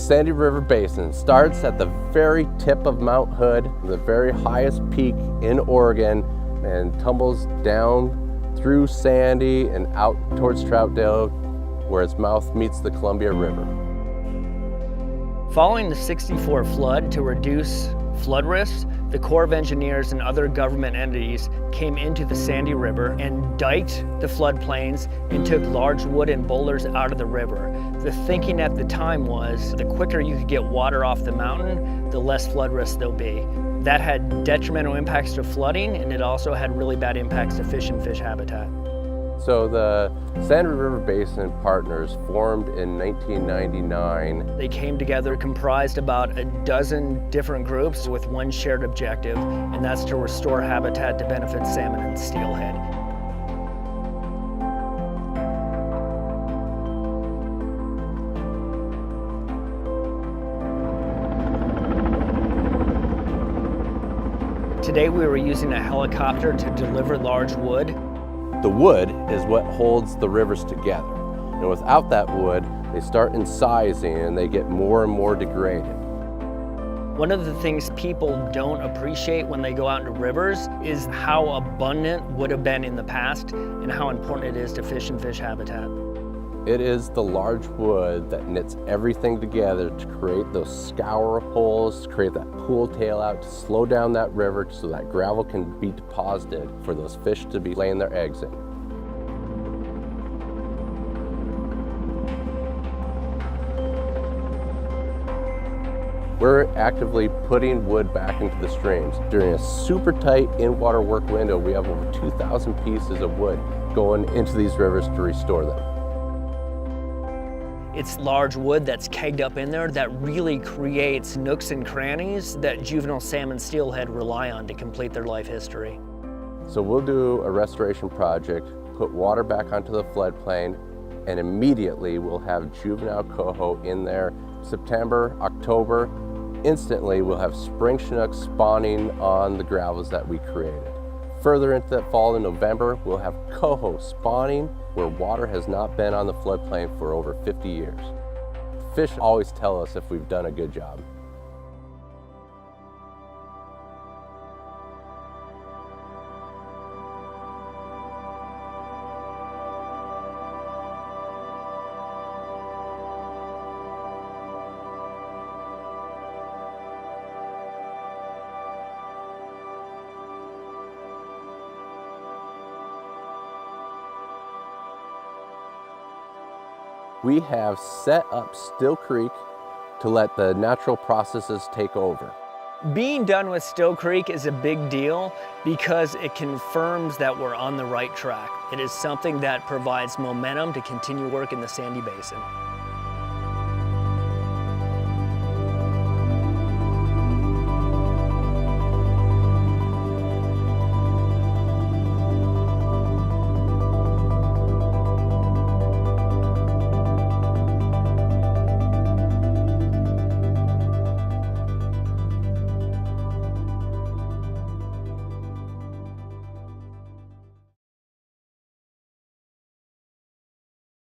Sandy River Basin starts at the very tip of Mount Hood, the very highest peak in Oregon, and tumbles down through Sandy and out towards Troutdale, where its mouth meets the Columbia River. Following the '64 flood, to reduce flood risks, the Corps of Engineers and other government entities came into the Sandy River and diked the floodplains and took large wood and boulders out of the river. The thinking at the time was the quicker you could get water off the mountain, the less flood risk there'll be. That had detrimental impacts to flooding, and it also had really bad impacts to fish and fish habitat. So the Sandy River Basin Partners formed in 1999. They came together comprised about a dozen different groups with one shared objective, and that's to restore habitat to benefit salmon and steelhead. Today we were using a helicopter to deliver large wood. The wood is what holds the rivers together. And without that wood, they start incising and they get more and more degraded. One of the things people don't appreciate when they go out into rivers is how abundant would have been in the past and how important it is to fish and fish habitat. It is the large wood that knits everything together to create those scour holes, to create that pool tail out, to slow down that river so that gravel can be deposited for those fish to be laying their eggs in. We're actively putting wood back into the streams. During a super tight in-water work window, we have over 2,000 pieces of wood going into these rivers to restore them. It's large wood that's kegged up in there that really creates nooks and crannies that juvenile salmon steelhead rely on to complete their life history. So we'll do a restoration project, put water back onto the floodplain, and immediately we'll have juvenile coho in there. September, October, instantly we'll have spring Chinooks spawning on the gravels that we created. Further into that fall in November, we'll have coho spawning where water has not been on the floodplain for over 50 years. Fish always tell us if we've done a good job. We have set up Still Creek to let the natural processes take over. Being done with Still Creek is a big deal because it confirms that we're on the right track. It is something that provides momentum to continue work in the Sandy Basin.